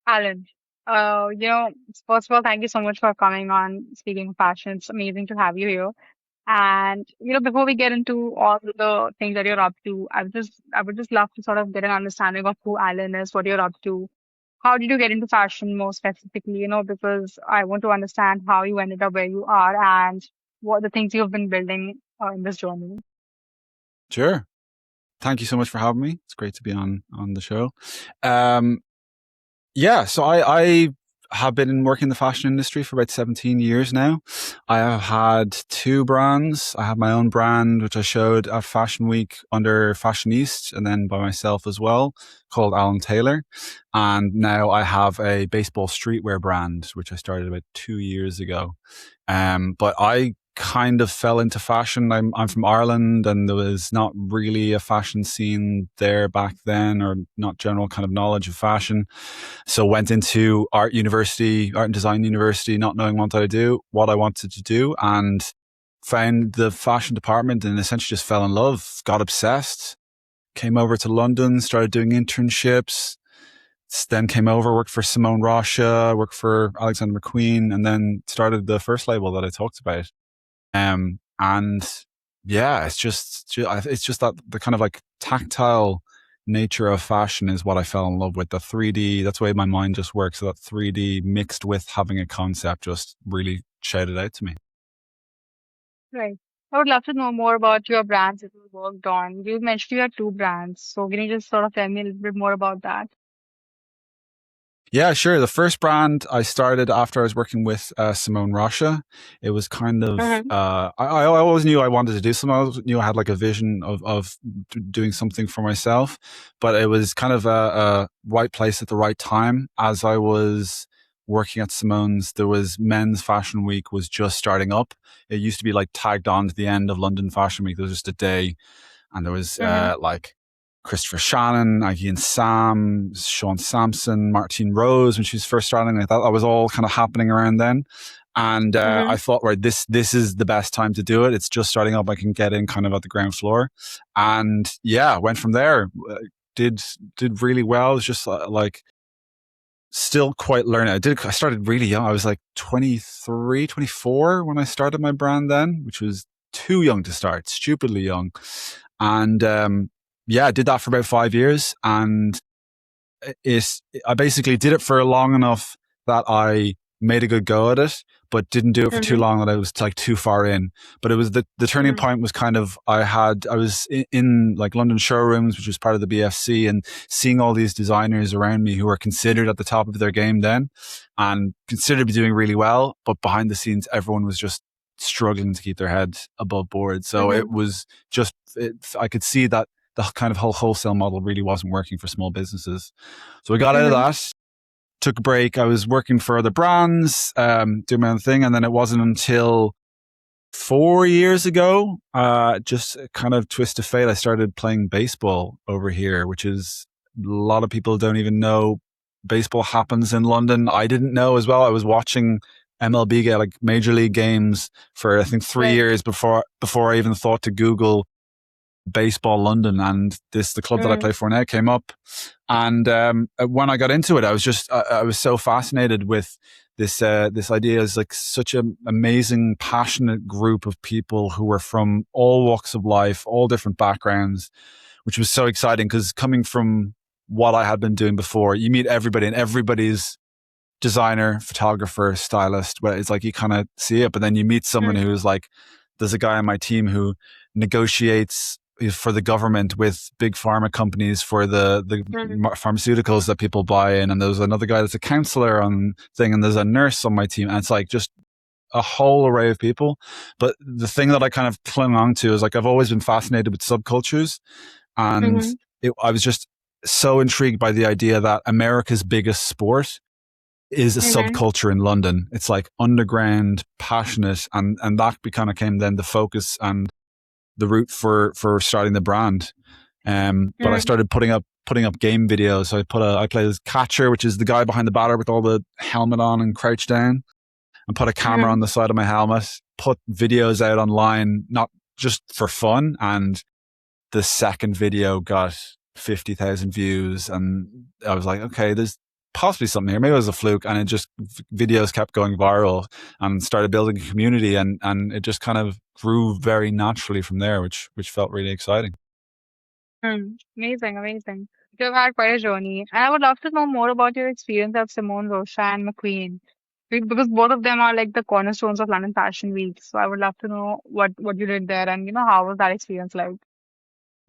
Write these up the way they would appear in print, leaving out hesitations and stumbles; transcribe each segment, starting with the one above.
Alan, first of all, thank you so much for coming on Speaking of Fashion. It's amazing to have you here. And before we get into all the things that you're up to, I would just love to sort of get an understanding of who Alan is, what you're up to. How did you get into fashion more specifically? Because I want to understand how you ended up where you are and what the things you've been building in this journey. Sure. Thank you so much for having me. It's great to be on the show. Um, yeah, so I have been working in the fashion industry for about 17 years now. I have had two brands. I have my own brand, which I showed at Fashion Week under Fashion East and then by myself as well, called Alan Taylor. And now I have a baseball streetwear brand, which I started about 2 years ago. But I kind of fell into fashion. I'm from Ireland, and there was not really a fashion scene there back then, or not general kind of knowledge of fashion. So went into art university, art and design university, not knowing what I wanted to do, and found the fashion department, and essentially just fell in love, got obsessed. Came over to London, started doing internships. Then came over, worked for Simone Rosha, worked for Alexander McQueen, and then started the first label that I talked about. And yeah, it's just that the kind of like tactile nature of fashion is what I fell in love with. The 3D, that's the way my mind just works. So that 3D mixed with having a concept just really shouted out to me. Right. I would love to know more about your brands that you worked on. You mentioned you had two brands, so can you just sort of tell me a little bit more about that? Yeah, sure. The first brand I started after I was working with Simone Rocha. It was kind of, Mm-hmm. I always knew I wanted to do something. I always knew I had like a vision of doing something for myself, but it was kind of a right place at the right time. As I was working at Simone's, there was Men's Fashion Week was just starting up. It used to be like tagged on to the end of London Fashion Week. There was just a day, and there was Mm-hmm. like Christopher Shannon, Aggie and Sam, Sean Sampson, Martine Rose when she was first starting. Like that was all kind of happening around then. And Mm-hmm. I thought, right, this is the best time to do it. It's just starting up. I can get in kind of at the ground floor. And yeah, went from there. Did did really well. It was just like still quite learning. I started really young. I was like 23, 24 when I started my brand then, which was too young to start, stupidly young. And yeah, I did that for about 5 years, and I basically did it for long enough that I made a good go at it, but didn't do it for too Mm-hmm. long that I was like too far in. But it was the turning Mm-hmm. point was kind of I was in like London showrooms, which was part of the BFC, and seeing all these designers around me who were considered at the top of their game then, and considered to be doing really well, but behind the scenes, everyone was just struggling to keep their head above board. So Mm-hmm. it was just I could see that the kind of whole wholesale model really wasn't working for small businesses. So I got out of Mm-hmm. that, took a break. I was working for other brands, doing my own thing. And then it wasn't until 4 years ago, just a kind of twist of fate, I started playing baseball over here, which is a lot of people don't even know baseball happens in London. I didn't know as well. I was watching MLB get like major league games for I think three Right. years before I even thought to Google baseball London, and the club that I Mm-hmm. play for now came up. And when I got into it, I was so fascinated with this idea as like such an amazing, passionate group of people who were from all walks of life, all different backgrounds, which was so exciting because coming from what I had been doing before, you meet everybody and everybody's designer, photographer, stylist, where it's like you kind of see it, but then you meet someone Mm-hmm. who's like, there's a guy on my team who negotiates for the government with big pharma companies for the Mm-hmm. pharmaceuticals that people buy in, and there's another guy that's a counselor on thing, and there's a nurse on my team, and it's like just a whole array of people. But the thing that I kind of clung on to is like I've always been fascinated with subcultures, and Mm-hmm. I was just so intrigued by the idea that America's biggest sport is a Mm-hmm. subculture in London. It's like underground, passionate, and that kind of came then the focus and the route for starting the brand. But I Mm-hmm. started putting up game videos. So I played as catcher, which is the guy behind the batter with all the helmet on and crouch down, and put a camera Mm-hmm. on the side of my helmet. Put videos out online, not just for fun. And the second video got 50,000 views, and I was like, okay, there's possibly something here. Maybe it was a fluke, and it just videos kept going viral and started building a community, and it just kind of grew very naturally from there, which felt really exciting. Amazing, amazing. You've had quite a journey. And I would love to know more about your experience at Simone, Rosha, and McQueen. Because both of them are like the cornerstones of London Fashion Week. So I would love to know what you did there and how was that experience like?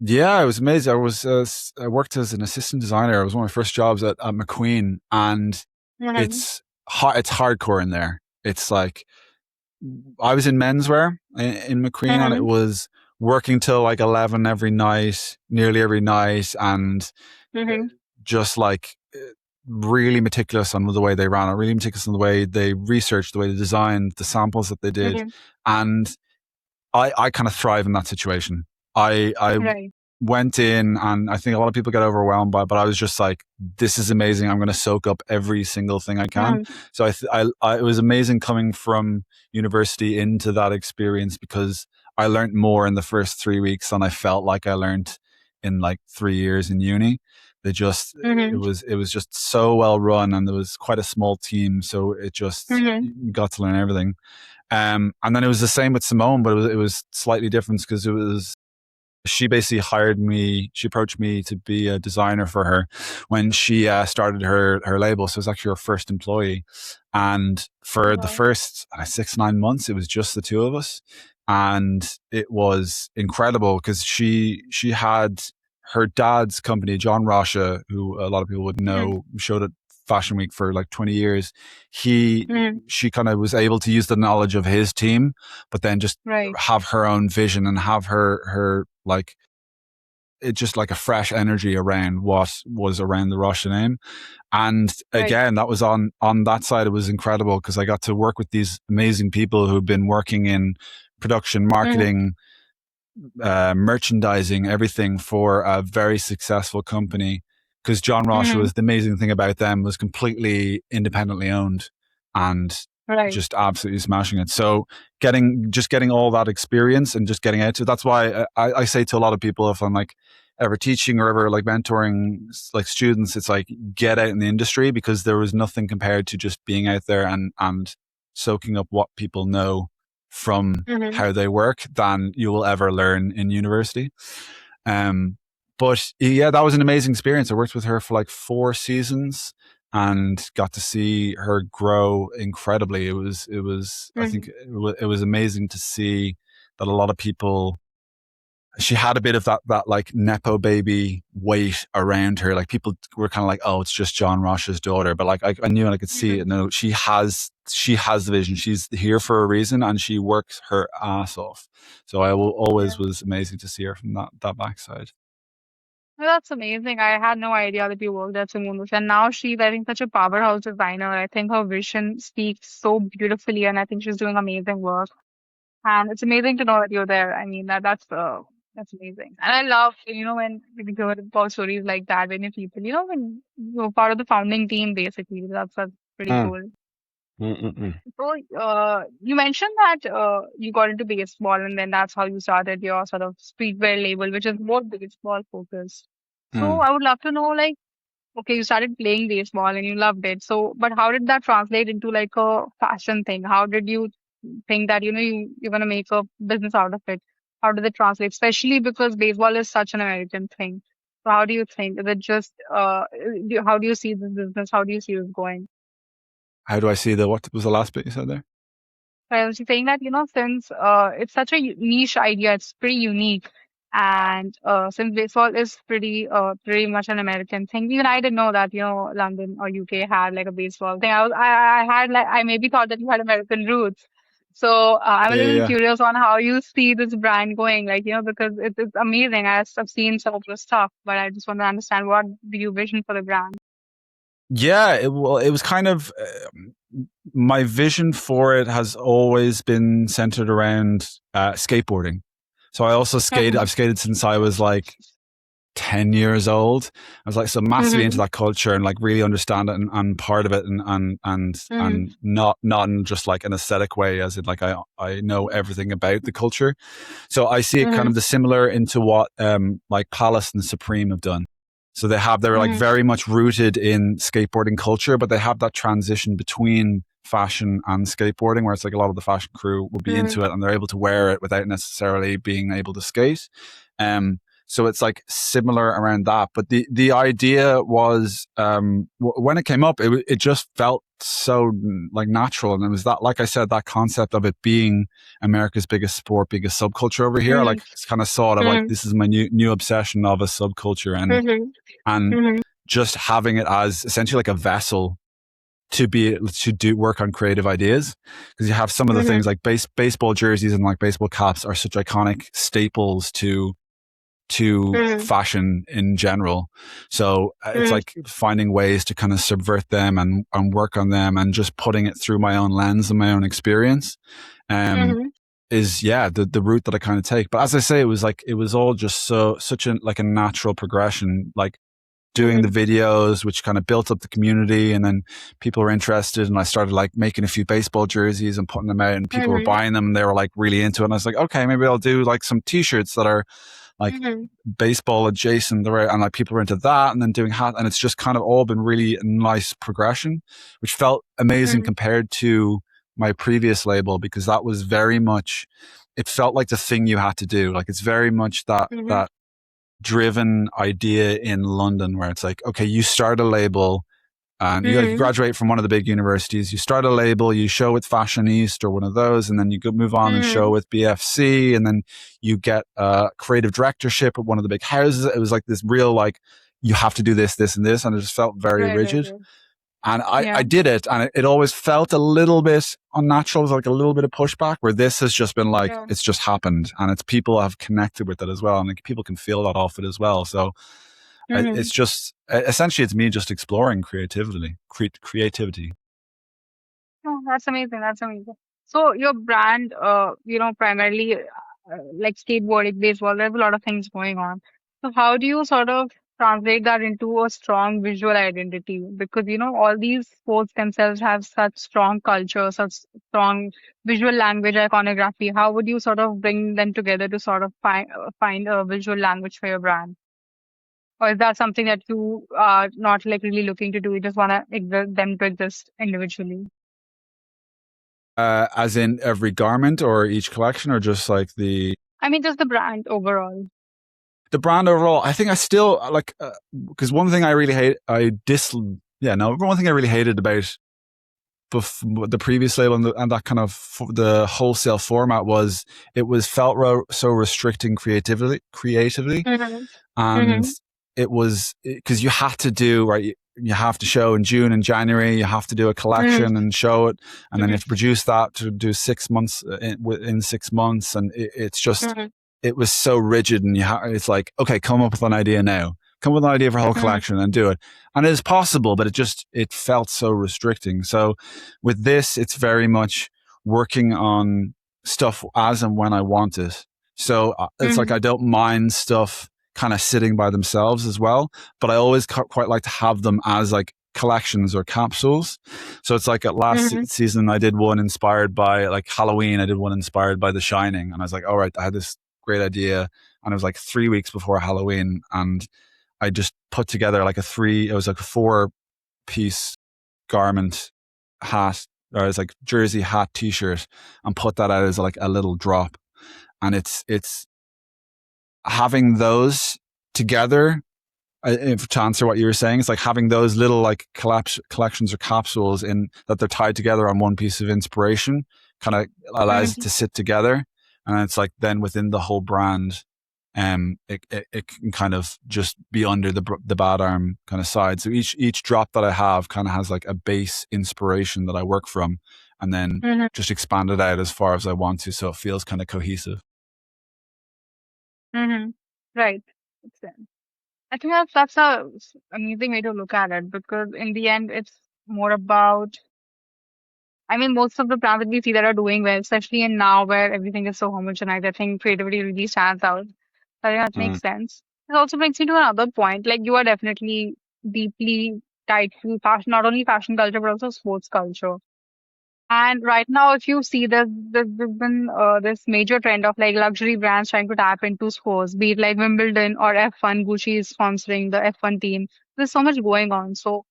Yeah, it was amazing. I worked as an assistant designer. It was one of my first jobs at McQueen, and Mm-hmm. it's hardcore in there. It's like I was in menswear in McQueen, and it Mm-hmm. was working till like 11 every night, nearly every night, and Mm-hmm. just like really meticulous on the way they ran it, really meticulous on the way they researched, the way they designed, the samples that they did. Mm-hmm. And I kind of thrive in that situation. I Right. went in, and I think a lot of people get overwhelmed by it, but I was just like, this is amazing. I'm going to soak up every single thing I can. Mm-hmm. So it was amazing coming from university into that experience, because I learned more in the first 3 weeks than I felt like I learned in like 3 years in uni. They just, Mm-hmm. it was just so well run, and there was quite a small team. So it just, Mm-hmm. you got to learn everything. And then it was the same with Simone, but it was slightly different, because she basically hired me. She approached me to be a designer for her when she started her label. So it was actually her first employee. And for the Wow. first 6 9 months, it was just the two of us, and it was incredible, because she had her dad's company, John Rosha, who a lot of people would Mm-hmm. know, showed at Fashion Week for like 20 years. He Mm-hmm. She kind of was able to use the knowledge of his team, but then just Right. have her own vision and have her like, it just like a fresh energy around what was around the Russia name. And Right. again, that was on that side. It was incredible, because I got to work with these amazing people who've been working in production, Mm-hmm. marketing, merchandising, everything for a very successful company. Because John Rocha, Mm-hmm. was the amazing thing about them, was completely independently owned and Right. just absolutely smashing it. So getting all that experience and just getting out to, that's why I say to a lot of people, if I'm like ever teaching or ever like mentoring like students, it's like, get out in the industry, because there was nothing compared to just being out there and soaking up what people know from Mm-hmm. how they work than you will ever learn in university. Um, but yeah, that was an amazing experience. I worked with her for like 4 seasons and got to see her grow incredibly. I think Mm-hmm. it was amazing to see that a lot of people, she had a bit of that like nepo baby weight around her. Like, people were kind of like, oh, it's just John Rosh's daughter, but like I knew, and I could see it. No, she has the vision. She's here for a reason, and she works her ass off. So I will always Yeah. was amazing to see her from that backside. Well, that's amazing. I had no idea that you worked at Simone. And now she's, I think, such a powerhouse designer. I think her vision speaks so beautifully, and I think she's doing amazing work. And it's amazing to know that you're there. I mean, that's amazing. And I love, when we hear about stories like that, when you people, when you're part of the founding team, basically. That's pretty Mm, cool. mm, mm, mm. So, you mentioned that you got into baseball, and then that's how you started your sort of streetwear label, which is more baseball focused. So, Mm. I would love to know, like, okay, you started playing baseball and you loved it. So, but how did that translate into like a fashion thing? How did you think that, you're gonna make a business out of it? How did it translate? Especially because baseball is such an American thing. So, how do you think? Is it just how do you see this business? How do you see this going? How do I see what was the last bit you said there? I was saying that, since it's such a niche idea, it's pretty unique. And since baseball is pretty much an American thing, even I didn't know that, London or UK had like a baseball thing. I had like, I maybe thought that you had American roots. So I'm a Yeah, yeah, little yeah. curious on how you see this brand going, like, because it's amazing. I've seen some of the stuff, but I just want to understand what do you vision for the brand? Yeah, it was kind of my vision for it has always been centered around skateboarding. So I also skated. Mm-hmm. I've skated since I was like 10 years old. I was like so massively into Mm-hmm. that culture and like really understand it and part of it, and not in just like an aesthetic way, as in like I know everything about the culture. So I see it kind Mm-hmm. of the similar into what like Palace and Supreme have done. So they're like Mm-hmm. very much rooted in skateboarding culture, but they have that transition between fashion and skateboarding where it's like a lot of the fashion crew will be Mm-hmm. into it and they're able to wear it without necessarily being able to skate. So it's like similar around that. But the idea was, when it came up, it just felt so like natural. And it was that, like I said, that concept of it being America's biggest sport, biggest subculture over here. Mm-hmm. Like it's kind of sort of like, Mm-hmm. this is my new obsession of a subculture. And Mm-hmm. just having it as essentially like a vessel to be to do work on creative ideas, because you have some of the Mm-hmm. things like baseball jerseys and like baseball caps are such iconic staples to Mm-hmm. fashion in general. So it's Mm-hmm. like finding ways to kind of subvert them and work on them and just putting it through my own lens and my own experience. Um, Mm-hmm. is the route that I kind of take. But as I say, it was all just such a like a natural progression. Like doing the Mm-hmm. videos, which kind of built up the community, and then people were interested, and I started like making a few baseball jerseys and putting them out, and people were Mm-hmm. buying them, and they were like really into it. And I was like, okay, maybe I'll do like some T-shirts that are like Mm-hmm. baseball adjacent, and like people were into that, and then doing hat, and it's just kind of all been really nice progression, which felt amazing Mm-hmm. compared to my previous label, because that was very much, it felt like the thing you had to do. Like it's very much Mm-hmm. that driven idea in London where it's like, okay, you start a label and you Mm-hmm. graduate from one of the big universities, you start a label, you show with Fashion East or one of those, and then you go move on and show Mm-hmm. with BFC, and then you get creative directorship at one of the big houses. It was like this real, like, you have to do this, this, and this, and it just felt very Right, right, rigid. right. And I Yeah. did it, and it always felt a little bit unnatural. It was like a little bit of pushback, where this has just been like, Yeah. it's just happened, and it's people have connected with it as well, and like, people can feel that off it as well. So Mm-hmm. it's just, essentially, it's me just exploring creativity. Oh, that's amazing. That's amazing. So your brand, primarily like skateboarding, baseball, there's a lot of things going on. So how do you sort of translate that into a strong visual identity? Because, all these sports themselves have such strong culture, such strong visual language, iconography. How would you sort of bring them together to sort of find a visual language for your brand? Or is that something that you are not like really looking to do? You just want to exist them to exist individually? As in every garment or each collection, or just like I mean, just the brand overall. the brand overall. I think I still like, because one thing I really hate, yeah, no, one thing I really hated about the previous label and that kind of the wholesale format was, it was felt so restricting creatively, Mm-hmm. and Mm-hmm. it was because you had to do right. You have to show in June and January. You have to do a Mm-hmm. collection and show it, and then you Mm-hmm. have to produce that to do 6 months within 6 months, and it's just, Mm-hmm. it was so rigid. And it's like, okay, come up with an idea now. Come up with an idea for a whole Mm-hmm. collection and do it. And it is possible, but it felt so restricting. So with this, it's very much working on stuff as and when I want it. So it's like Mm-hmm. I don't mind stuff kind of sitting by themselves as well, but I always quite like to have them as like collections or capsules. So it's like at last Mm-hmm. season, I did one inspired by like Halloween. I did one inspired by The Shining, and I was like, all right, I had this great idea, and it was like 3 weeks before Halloween, and I just put together like it was like a 4-piece garment, hat, or it's like jersey, hat, t-shirt, and put that out as like a little drop. And it's having those together, to answer what you were saying, it's like having those little like collections or capsules in that they're tied together on one piece of inspiration, kind of allows it Mm-hmm. to sit together. And it's like then within the whole brand, it can kind of just be under the bad arm kind of side. So each drop that I have kind of has like a base inspiration that I work from, and then Mm-hmm. just expand it out as far as I want to, so it feels kind of cohesive. Mm-hmm. Right. Makes sense. I think that's a amazing way to look at it because in the end, it's more about. I mean, most of the brands that we see that are doing well, especially in now where everything is so homogenized, I think creativity really stands out. I think that Mm. makes sense. It also brings me to another point. Like you are definitely deeply tied to fashion, not only fashion culture but also sports culture. And right now, if you see, there's been this major trend of like luxury brands trying to tap into sports, be it like Wimbledon or F1. Gucci is sponsoring the F1 team. There's so much going on. So,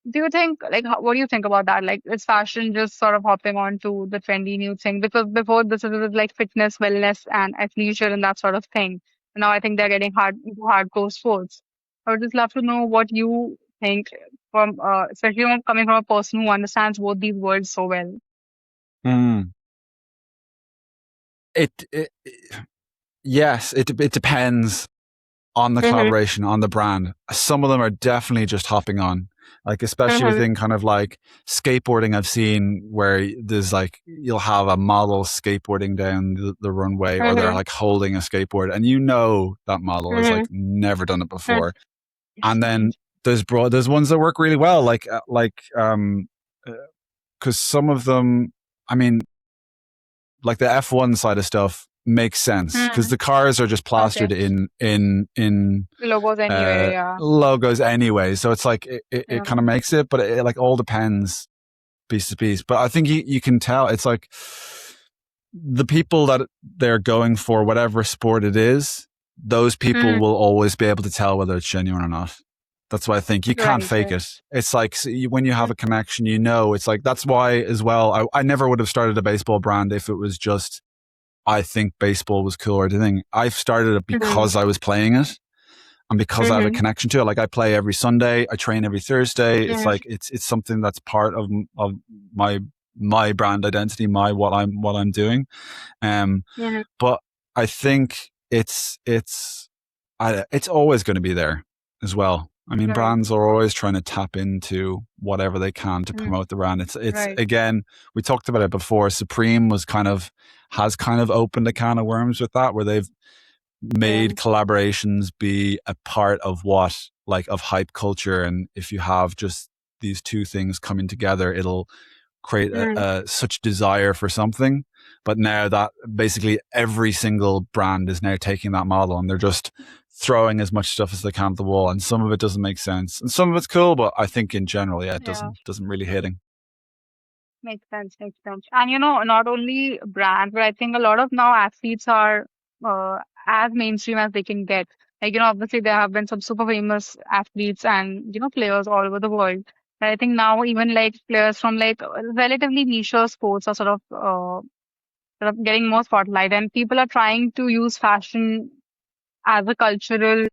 do you think, like, what do you think about that? Like, is fashion just sort of hopping on to the trendy new thing? Because before this, it was like fitness, wellness, and athleisure and that sort of thing. Now I think they're getting into hardcore sports. I would just love to know what you think from, especially coming from a person who understands both these worlds so well. Mm. It yes, it depends on the Mm-hmm. collaboration, on the brand. Some of them are definitely just hopping on. Like especially Mm-hmm. within kind of like skateboarding, I've seen where there's like you'll have a model skateboarding down the runway, or they're Mm-hmm. like holding a skateboard, and you know that model has Mm-hmm. like never done it before. And then there's ones that work really well, because some of them, I mean, like the F1 side of stuff makes sense because Mm-hmm. the cars are just Okay. plastered in Logos anyway, yeah. logos anyway. So it's like it Yeah. kind of makes it, but it like all depends piece to piece. But I think you can tell it's like the people that they're going for, whatever sport it is, those people Mm-hmm. will always be able to tell whether it's genuine or not. That's why I think you can't Right, fake right. it. It's like when you have a connection, you know, it's like that's why as well. I never would have started a baseball brand if it was just I think baseball was cool or anything. I've started it Mm-hmm. because I was playing it and because I have a Mm-hmm. connection to it. Like I play every Sunday, I train every Thursday. It's Mm-hmm. like it's something that's part of my my brand identity, my what I'm doing. Um, Mm-hmm. but I think it's always going to be there as well. I mean, Right. brands are always trying to tap into whatever they can to Mm-hmm. promote the brand. It's Right. again, we talked about it before. Supreme has kind of opened a can of worms with that, where they've Yeah. made collaborations be a part of what like of hype culture, and if you have just these two things coming together, it'll create Mm-hmm. such desire for something. But now that basically every single brand is now taking that model and they're just throwing as much stuff as they can at the wall, and some of it doesn't make sense and some of it's cool, but I think in general, yeah, it Yeah. doesn't really hitting. Makes sense, makes sense. And not only brands, but I think a lot of now athletes are as mainstream as they can get. Like, obviously there have been some super famous athletes and, players all over the world. And I think now even like players from like relatively niche sports are sort of getting more spotlight, and people are trying to use fashion as a cultural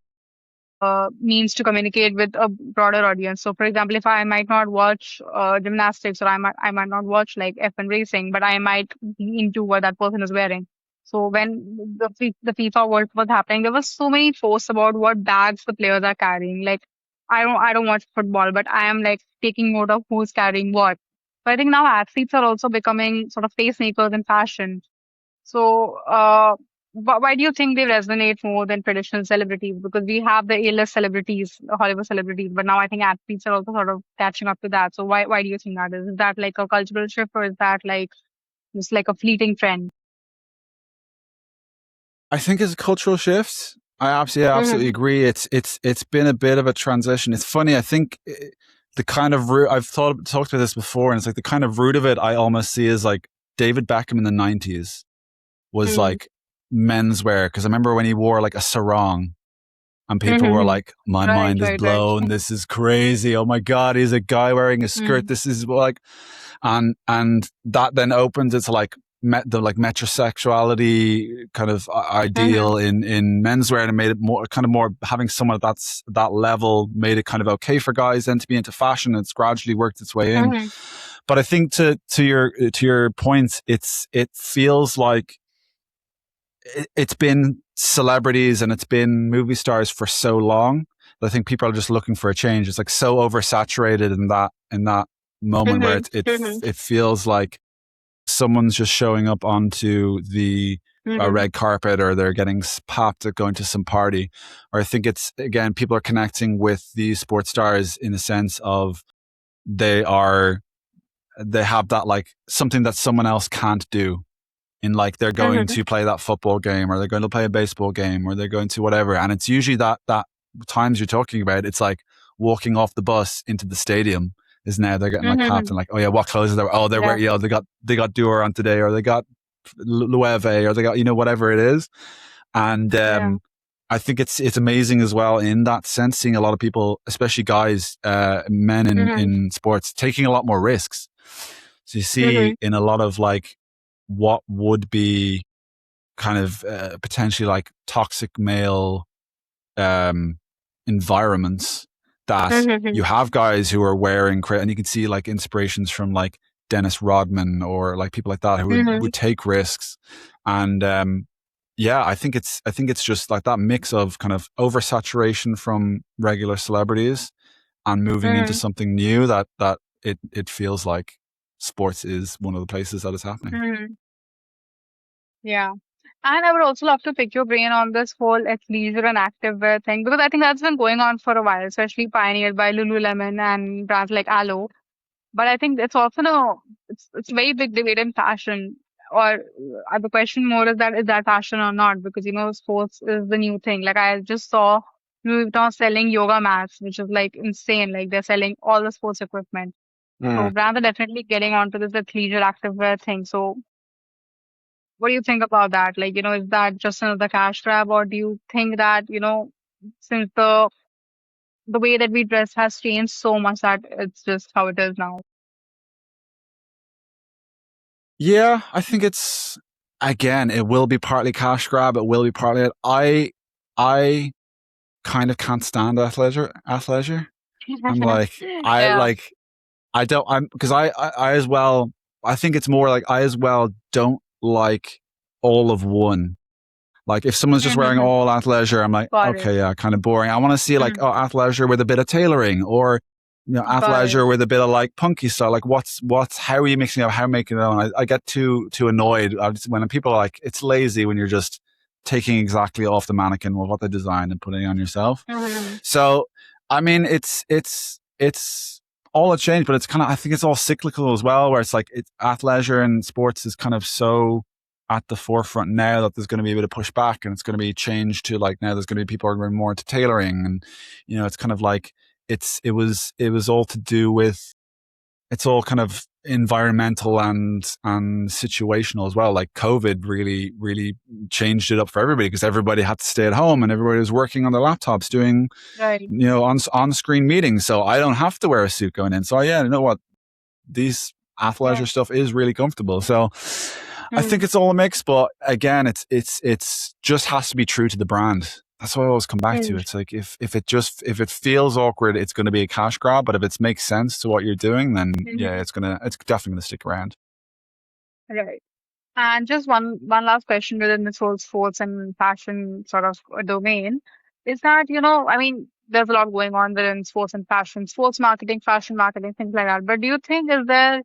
means to communicate with a broader audience. So, for example, if I might not watch gymnastics, or I might not watch like F1 racing, but I might be into what that person is wearing. So when the FIFA World Cup was happening, there was so many posts about what bags the players are carrying. Like, I don't watch football, but I am like taking note of who's carrying what. So I think now athletes are also becoming sort of tastemakers in fashion. So, why do you think they resonate more than traditional celebrities? Because we have the A-list celebrities, the Hollywood celebrities, but now I think athletes are also sort of catching up to that. So, why do you think that is? Is that like a cultural shift, or is that like just like a fleeting trend? I think it's a cultural shift. Absolutely Mm-hmm. agree. It's been a bit of a transition. It's funny. I think the kind of root I've talked about this before, and it's like the kind of root of it I almost see as like David Beckham in the '90s was Mm-hmm. like menswear, because I remember when he wore like a sarong and people were Mm-hmm. like, "My Right, mind is right, right. blown. This is crazy. Oh my god, he's a guy wearing a skirt. Mm-hmm. This is like," and that then opens it to like the like metrosexuality kind of Mm-hmm. ideal in menswear, and it made it more kind of more having someone that's that level made it kind of okay for guys then to be into fashion. It's gradually worked its way in. Mm-hmm. But I think to your point, it feels like it's been celebrities and it's been movie stars for so long that I think people are just looking for a change. It's like so oversaturated in that moment where Mm-hmm. it feels like someone's just showing up onto the Mm-hmm. red carpet, or they're getting popped at going to some party. Or I think it's again people are connecting with these sports stars in the sense of they are they have that like something that someone else can't do, in like they're going Mm-hmm. to play that football game, or they're going to play a baseball game, or they're going to whatever, and it's usually that times you're talking about, it's like walking off the bus into the stadium, is now they're getting like captain, Mm-hmm. like, oh yeah, what clothes are there? Oh, they're Yeah. wearing, they got Dior on today, or they got Loewe, or they got, whatever it is. And Yeah. I think it's amazing as well in that sense, seeing a lot of people, especially guys, men Mm-hmm. in sports, taking a lot more risks. So you Mm-hmm. see in a lot of like what would be kind of potentially like toxic male um, environments, that Mm-hmm. you have guys who are wearing, and you can see like inspirations from like Dennis Rodman or like people like that who Mm-hmm. would take risks. And yeah, I think it's just like that mix of kind of oversaturation from regular celebrities and moving into Mm-hmm. something new, that it feels like sports is one of the places that is happening. Mm-hmm. Yeah. And I would also love to pick your brain on this whole athleisure and activewear thing because I think that's been going on for a while, especially pioneered by Lululemon and brands like Alo. But I think it's also it's a very big debate in fashion. Or the question more is that fashion or not? Because sports is the new thing. Like I just saw Louis Vuitton selling yoga mats, which is like insane. Like they're selling all the sports equipment. So Mm. brands are definitely getting onto this athleisure activewear thing. So what do you think about that? Like, is that just another cash grab, or do you think that, since the way that we dress has changed so much that it's just how it is now? Yeah, I think it's, again, it will be partly cash grab. It will be partly it. I kind of can't stand athleisure. I'm like, Yeah. I don't, I'm because I as well, I think it's more like I as well don't like all of one. Like if someone's just wearing all athleisure, I'm like, Got it. okay, yeah, kind of boring. I want to see like, Mhm. oh, athleisure with a bit of tailoring, or Got it. athleisure with a bit of like punky style. Like how are you mixing up? How are you making it on? I get too annoyed when people are like, it's lazy when you're just taking exactly off the mannequin with what they designed and putting it on yourself. Mhm. So I mean, it's all a change, but it's kind of, I think it's all cyclical as well, where it's like athleisure and sports is kind of so at the forefront now that there's going to be a bit of pushback, and it's going to be changed to like, now there's going to be people who are going more into tailoring, and it's kind of like it was all to do with, it's all kind of environmental and situational as well. Like COVID really changed it up for everybody, because everybody had to stay at home and everybody was working on their laptops doing Right. on screen meetings. So I don't have to wear a suit going in. So yeah, you know what, these Yeah. athleisure stuff is really comfortable. So I think Mhm. it's all a mix, but again, it's just has to be true to the brand. That's what I always come back to. Mhm. It's like if it feels awkward, it's going to be a cash grab. But if it makes sense to what you're doing, then yeah, Mhm. it's definitely gonna stick around. Right. And just one last question within this whole sports and fashion sort of domain is that, I mean, there's a lot going on within sports and fashion, sports marketing, fashion marketing, things like that. But do you think is there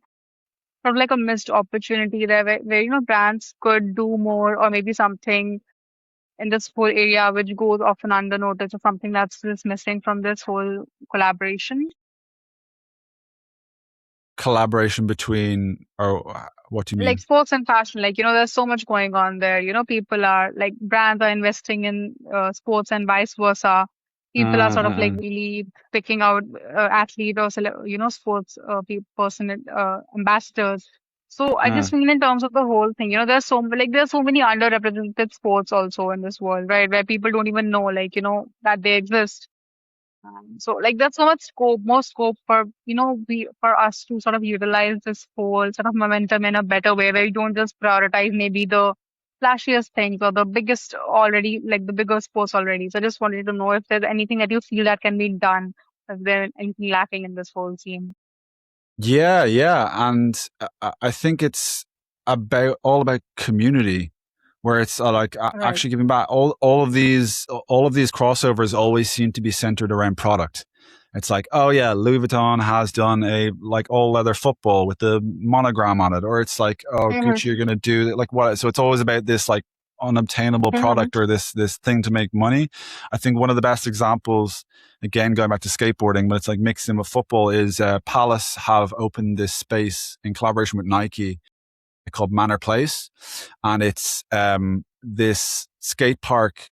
sort of like a missed opportunity there where brands could do more or maybe something in this whole area which goes often under notice or something that's just missing from this whole collaboration? Collaboration between, or what do you Like mean? sports and fashion, like there's so much going on there. People are like brands are investing in sports and vice versa. People are sort of like Mm-mm. really picking out athlete or sports person ambassadors. So I just Mm. mean in terms of the whole thing, there's so many underrepresented sports also in this world, right? Where people don't even know, like that they exist. So like there's so much scope, more scope for we for us to sort of utilize this whole sort of momentum in a better way, where you don't just prioritize maybe the flashiest things or the biggest already, like the bigger sports already. So I just wanted to know if there's anything that you feel that can be done, if there's anything lacking in this whole scene. Yeah, yeah, and I think it's all about community, where it's like Right. actually giving back. All of these crossovers always seem to be centered around product. It's like, oh yeah, Louis Vuitton has done a like all leather football with the monogram on it, or it's like, oh, Gucci are Mm-hmm. gonna do like what? So it's always about this like unobtainable Mm-hmm. product, or this thing to make money. I think one of the best examples, again going back to skateboarding, but it's like mixed in with football, is Palace have opened this space in collaboration with Nike called Manor Place, and it's this skate park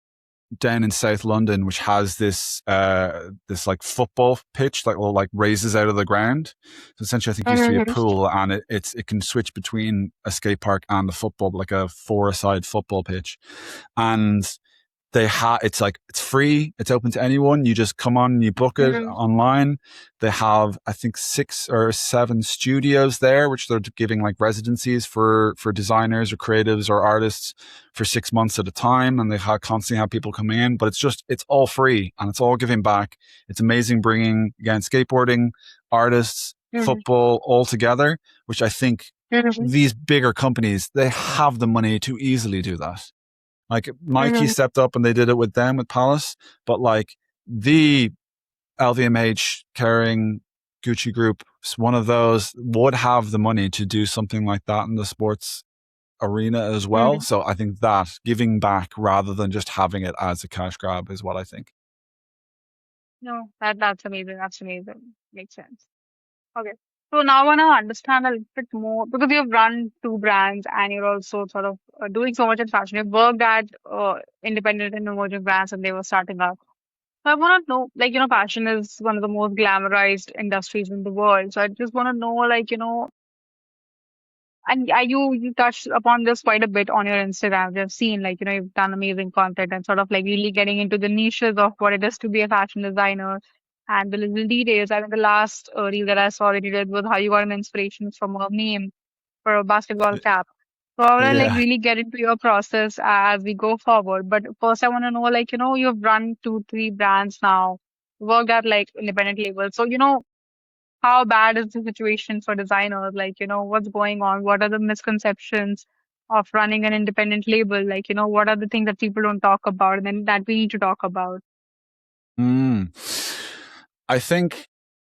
down in South London, which has this like football pitch that will like raises out of the ground. So essentially, I think it used to be a Mhm. pool, and it can switch between a skate park and the football, like a four-a-side football pitch. And it's like it's free, it's open to anyone. You just come on, you book it Mhm. online. They have, I think, 6 or 7 studios there, which they're giving like residencies for designers or creatives or artists for 6 months at a time, and they constantly have people come in. But it's all free and it's all giving back. It's amazing, bringing again skateboarding, artists, Mhm. football all together, which I think Mhm. these bigger companies, they have the money to easily do that. Like Nike Mhm. stepped up and they did it with them with Palace, but like the LVMH carrying Gucci group, one of those would have the money to do something like that in the sports arena as well. Mhm. So I think that giving back rather than just having it as a cash grab is what I think. No, that's amazing. That's amazing. Makes sense. Okay. So now I want to understand a little bit more because you've run two brands and you're also sort of doing so much in fashion. You've worked at independent and emerging brands and they were starting up. So I want to know, like, fashion is one of the most glamorized industries in the world. So I just want to know, like, and you touched upon this quite a bit on your Instagram. I've seen, like, you've done amazing content and sort of like really getting into the niches of what it is to be a fashion designer and the little details. I mean, the last reel that I saw that you did was how you got an inspiration from a meme for a basketball cap. So I want to like Yeah. really get into your process as we go forward. But first, I want to know, like, you've run two, three brands now, worked at like independent labels. So, how bad is the situation for designers? Like, what's going on? What are the misconceptions of running an independent label? Like, what are the things that people don't talk about and then that we need to talk about? Mm. I think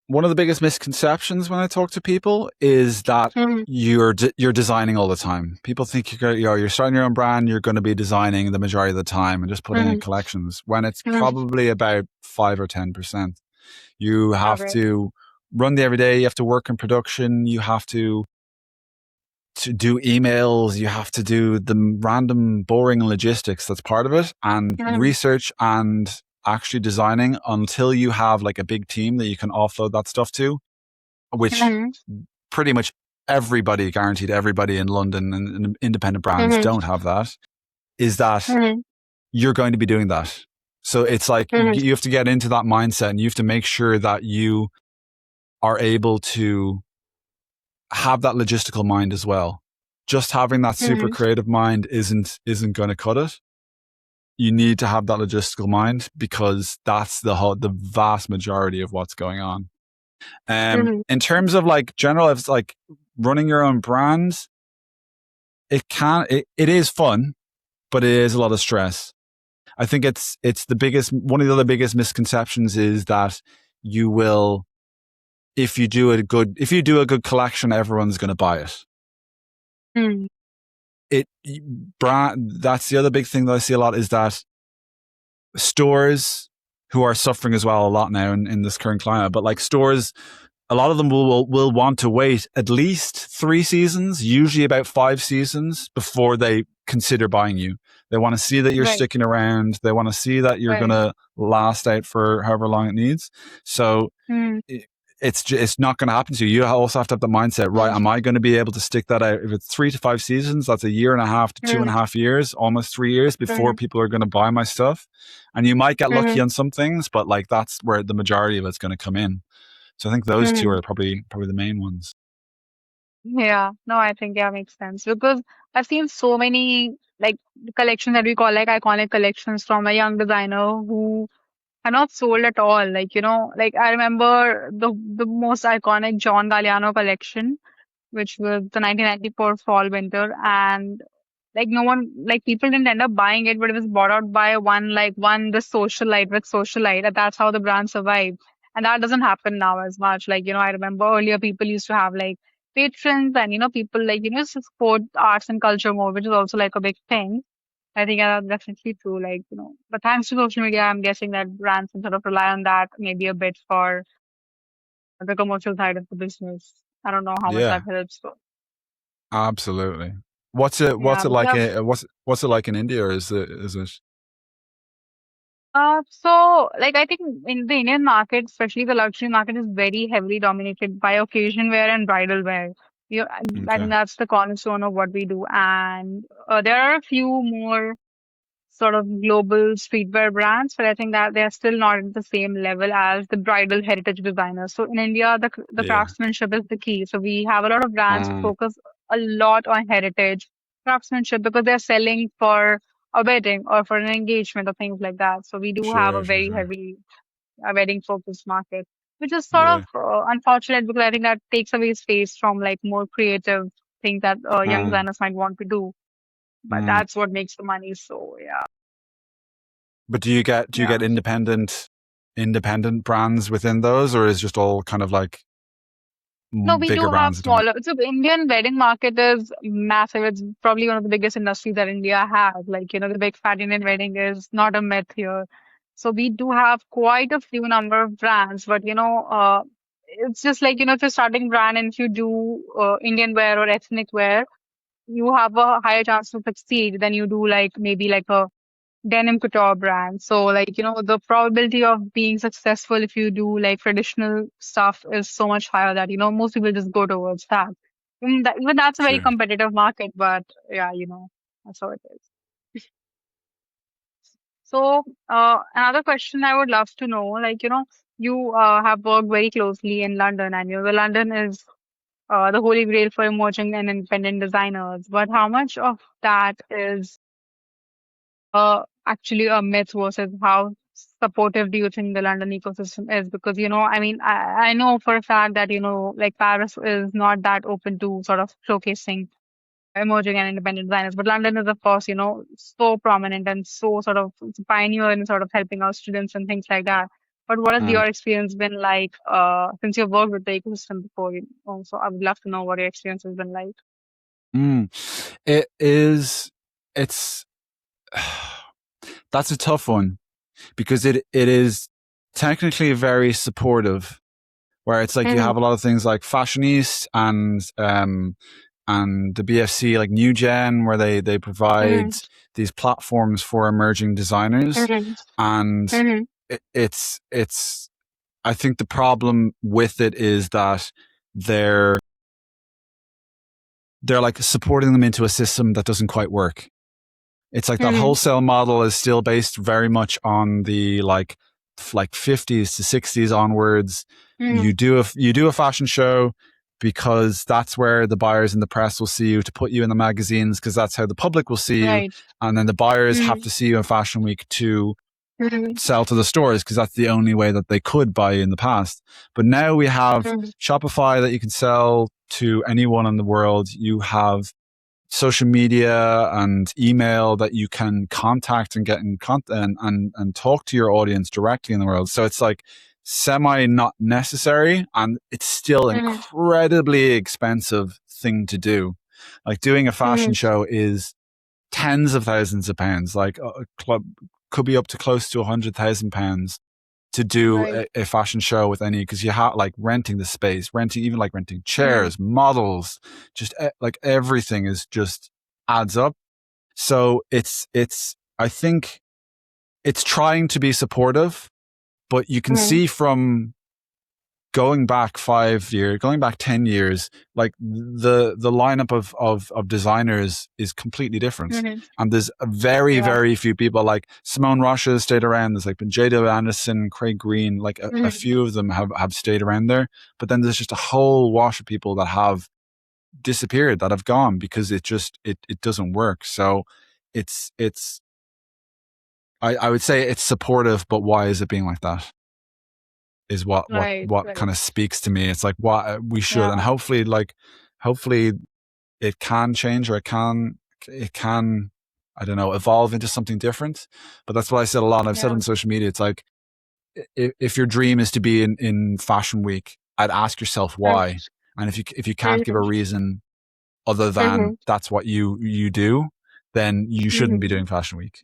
one of the biggest misconceptions when I talk to people is that Mm-hmm. you're designing all the time. People think you're starting your own brand, you're going to be designing the majority of the time and just putting in Mm-hmm. collections when it's Mm-hmm. probably about 5 or 10%. You have Okay. to run the everyday. You have to work in production. You have to do emails. You have to do the random boring logistics. That's part of it, and Mm-hmm. research and actually designing until you have like a big team that you can offload that stuff to, which Mm-hmm. pretty much everybody, guaranteed everybody in London and independent brands Mm-hmm. don't have that, is that Mm-hmm. you're going to be doing that. So it's like Mm-hmm. you have to get into that mindset and you have to make sure that you are able to have that logistical mind as well. Just having that super Mm-hmm. creative mind isn't going to cut it. You need to have that logistical mind because that's the vast majority of what's going on. Mm-hmm. In terms of like general, if it's like running your own brands, it is fun, but it is a lot of stress. I think it's the biggest one of the other biggest misconceptions is that you will if you do a good collection, everyone's going to buy it. It brand That's the other big thing that I see a lot is that stores who are suffering as well a lot now in this current climate, but like stores, a lot of them will want to wait at least 3 seasons, usually about 5 seasons before they consider buying you. They want to see that you're Right. sticking around. They want to see that you're going Right. to last out for however long it needs. So Mm-hmm. it's not going to happen to you. You also have to have the mindset, right? Am I going to be able to stick that out? If it's 3 to 5 seasons, that's a year and a half to two and Mm-hmm. a half years, almost 3 years before people are going to buy my stuff. And you might get lucky Mm-hmm. on some things, but like that's where the majority of it's going to come in. So I think those two Mm-hmm. are probably the main ones. Yeah, no, I think yeah makes sense because I've seen so many like collections that we call like iconic collections from a young designer who are not sold at all. Like, like I remember the most iconic John Galliano collection, which was the 1994 fall winter, and like no one like people didn't end up buying it, but it was bought out by one the socialite with socialite, and that's how the brand survived. And that doesn't happen now as much. Like, I remember earlier people used to have like patrons and people like support arts and culture more, which is also like a big thing. I think that's definitely true. Like, but thanks to social media, I'm guessing that brands can sort of rely on that maybe a bit for the commercial side of the business. I don't know how much that Yeah, helps, but absolutely. What's it yeah, what's it but like yeah. what's it like in India, or is it So like I think in the Indian market, especially the luxury market, is very heavily dominated by occasion wear and bridal wear. I Okay. think that's the cornerstone of what we do. And there are a few more sort of global streetwear brands, but I think that they're still not at the same level as the bridal heritage designers. So in India, the Yeah. craftsmanship is the key. So we have a lot of brands who Mm, focus a lot on heritage craftsmanship because they're selling for a wedding or for an engagement or things like that. So we do have a sure, sure, very sure. heavy wedding focused market, which is sort of Yeah. unfortunate because I think that takes away space from like more creative things that young Mm, designers might want to do. But mm. that's what makes the money. So yeah. But do you get Yeah. independent brands within those, or is just all kind of like No, we bigger do have brands doing it? smaller. So the Indian wedding market is massive. It's probably one of the biggest industries that India has. Like, the big fat Indian wedding is not a myth here. So we do have quite a few number of brands, but it's just like, if you're starting brand and if you do Indian wear or ethnic wear, you have a higher chance to succeed than you do like maybe like a denim couture brand. So like, the probability of being successful if you do like traditional stuff is so much higher that, most people just go towards that. Even that's a very Sure. competitive market, but yeah, that's how it is. So, another question I would love to know, like, you have worked very closely in London, and the London is the holy grail for emerging and independent designers. But how much of that is actually a myth versus how supportive do you think the London ecosystem is? Because, I mean, I know for a fact that, like Paris is not that open to sort of showcasing emerging and independent designers, but London is, of course, so prominent and so sort of it's a pioneer in sort of helping our students and things like that. But what has Mm. your experience been like since you've worked with the ecosystem before? So I would love to know what your experience has been like. Mm. It is. It's that's a tough one because it is technically very supportive, where it's like you Mm-hmm. have a lot of things like Fashion East and the BFC like New Gen, where they provide Mm-hmm. these platforms for emerging designers, Mm-hmm. and Mm-hmm. it's I think the problem with it is that they're they're like supporting them into a system that doesn't quite work. It's like that Mm-hmm. wholesale model is still based very much on the like 50s to 60s onwards. Mm-hmm. You do a fashion show because that's where the buyers and the press will see you, to put you in the magazines because that's how the public will see you, Right. and then the buyers have Mm-hmm. to see you in Fashion Week to Mm-hmm. sell to the stores because that's the only way that they could buy in the past. But now we have Mm-hmm. Shopify that you can sell to anyone in the world. You have social media and email that you can contact and get in contact and talk to your audience directly in the world. So it's like semi not necessary, and it's still Mm-hmm. incredibly expensive thing to do. Like doing a fashion Mm-hmm. show is tens of thousands of pounds, like a club could be up to close to £100,000 to do Right. a fashion show with any, because you have like renting the space, renting, even like renting Mm-hmm. chairs, models, just like everything is just adds up. So I think it's trying to be supportive, but you can Mm-hmm. see from going back 5 years, going back 10 years, like the lineup of designers is completely different. Mm-hmm. And there's a very, Yeah. very few people like Simone Rosha stayed around. There's like been Jada Anderson, Craig Green, like a Mm-hmm. few of them have stayed around there. But then there's just a whole wash of people that have disappeared, that have gone because it doesn't work. So it's I would say it's supportive, but why is it being like that? Is Right. what Right. kind of speaks to me. It's like what we should, and Yeah. hopefully it can change, or it can I don't know, evolve into something different. But that's what I said a lot. I've said Yeah. on social media. It's like if your dream is to be in Fashion Week, I'd ask yourself why. And if you can't give a Mm-hmm. reason other Mm-hmm. than that's what you do, then you shouldn't be Mm-hmm. doing Fashion Week,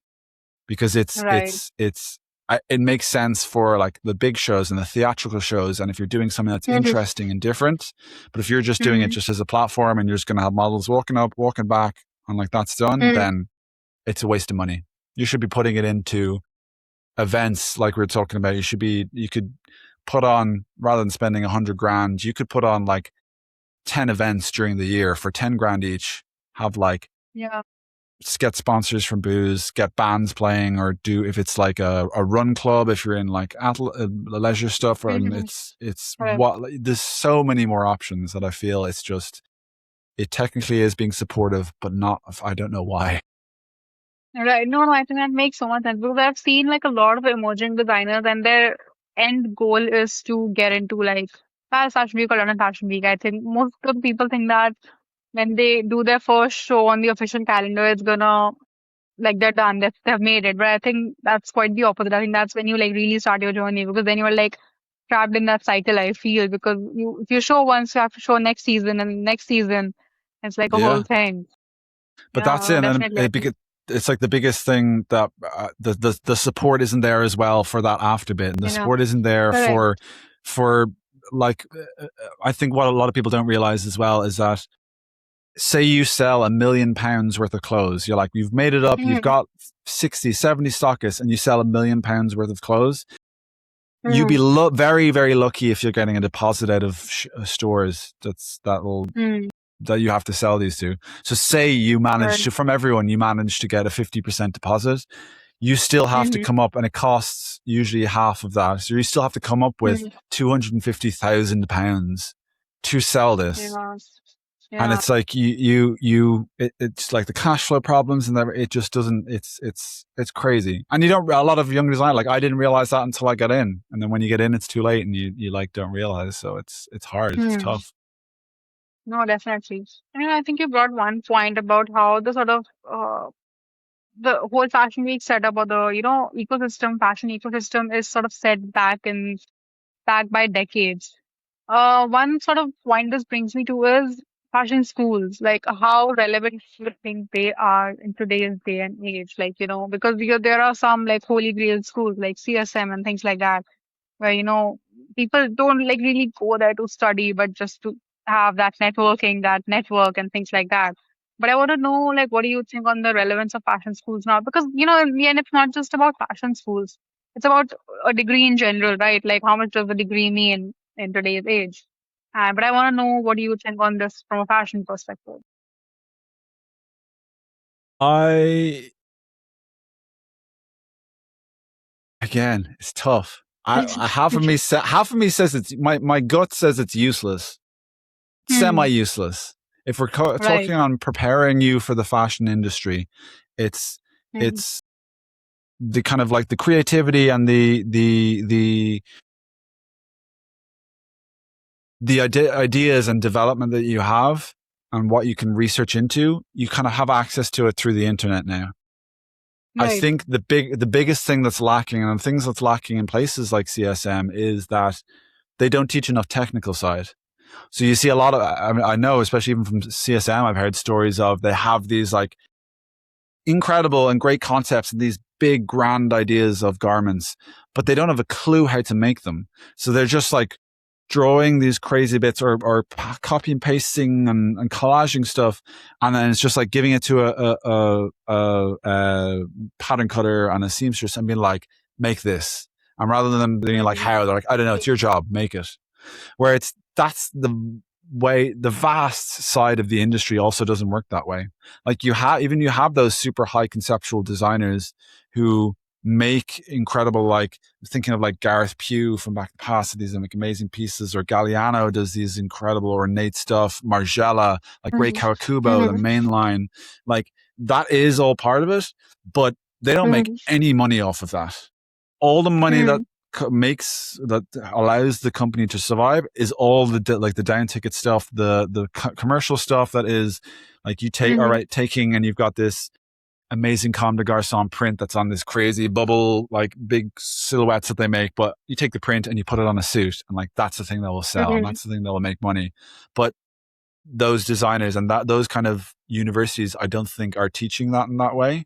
because it's Right. it's it's it makes sense for like the big shows and the theatrical shows, and if you're doing something that's Mm-hmm. interesting and different. But if you're just doing it Mm-hmm. just as a platform and you're just going to have models walking up, walking back, and like that's done, Mm-hmm. then it's a waste of money. You should be putting it into events like we were talking about, you could put on, rather than spending 100 grand, you could put on like 10 events during the year for 10 grand each, have like, Yeah. get sponsors from booze, get bands playing, or do, if it's like a run club, if you're in like leisure stuff, or Mhm. it's Right. what, there's so many more options that I feel it's just, it technically is being supportive, but not, I don't know why. Right. No, no, I think that makes so much sense because I've seen like a lot of emerging designers and their end goal is to get into like Paris Fashion Week or London Fashion Week. I think most of the people think that when they do their first show on the official calendar, it's gonna like they're done, they've made it. But I think that's quite the opposite. I think that's when you like really start your journey because then you're like trapped in that cycle, I feel, because you if you show once, you have to show next season and next season. It's like a whole Yeah. thing. But Yeah, that's no, it, and definitely. I think. it's like the biggest thing that the support isn't there as well for that after bit, and the Yeah. support isn't there Correct. for like, I think what a lot of people don't realize as well is that, say you sell £1 million worth of clothes, you're like, you've made it up, you've Mhm. got 60, 70 stockists, and you sell £1 million worth of clothes, you'd be Mhm. very, very lucky if you're getting a deposit out of stores Mhm. that you have to sell these to. So say you manage Right. to, from everyone, you manage to get a 50% deposit, you still have to Mhm. come up, and it costs usually half of that. So you still have to come up with Mhm. £250,000 to sell this. Yeah. And Yeah. it's like it's like the cash flow problems, and it just doesn't, it's crazy. And you don't, a lot of young designers, like, I didn't realize that until I got in. And then when you get in, it's too late, and you like don't realize. So it's hard. It's Mhm. tough. No, definitely. I think you brought one point about how the sort of the whole fashion week setup or the ecosystem, fashion ecosystem is sort of set back by decades. One sort of point this brings me to is fashion schools, like how relevant do you think they are in today's day and age? Like, because there are some like holy grail schools like CSM and things like that, where, people don't like really go there to study, but just to have that networking, that network and things like that. But I want to know, like, what do you think on the relevance of fashion schools now? Because, in the end, it's not just about fashion schools. It's about a degree in general, right? Like, how much does a degree mean in today's age? But I want to know, what do you think on this from a fashion perspective? I Again, it's tough. Half of me says it's, my gut says it's useless, semi Hmm. useless. If we're Right. talking on preparing you for the fashion industry, it's Hmm. it's the kind of like the creativity and the ideas and development that you have, and what you can research into, you kind of have access to it through the internet now. I Right. think the biggest thing that's lacking, and things that's lacking in places like CSM, is that they don't teach enough technical side. So you see a lot of, I mean, I know, especially even from CSM, I've heard stories of, they have these like incredible and great concepts and these big grand ideas of garments, but they don't have a clue how to make them. So they're just like drawing these crazy bits, or copy and pasting and collaging stuff, and then it's just like giving it to a pattern cutter and a seamstress and being like, make this. And rather than them being like, Hmm. how, they're like, I don't know, it's your job, make it. Where that's the way, the vast side of the industry also doesn't work that way. Like, you have those super high conceptual designers who make incredible, like, thinking of like Gareth Pugh from back in the past, these like amazing pieces, or Galliano does these incredible ornate stuff, Margiela, like Ray Hmm. Kawakubo, the Hmm. main line, like, that is all part of it, but they don't make Hmm. any money off of that. All the money that Hmm. that allows the company to survive is all like the down ticket stuff, the commercial stuff, that is like, you take, all Hmm. right, taking, and you've got this amazing Comme des Garçons print that's on this crazy bubble, like big silhouettes that they make, but you take the print and you put it on a suit, and like, that's the thing that will sell, and Hmm. that's the thing that will make money. But those designers and those kind of universities, I don't think, are teaching that in that way.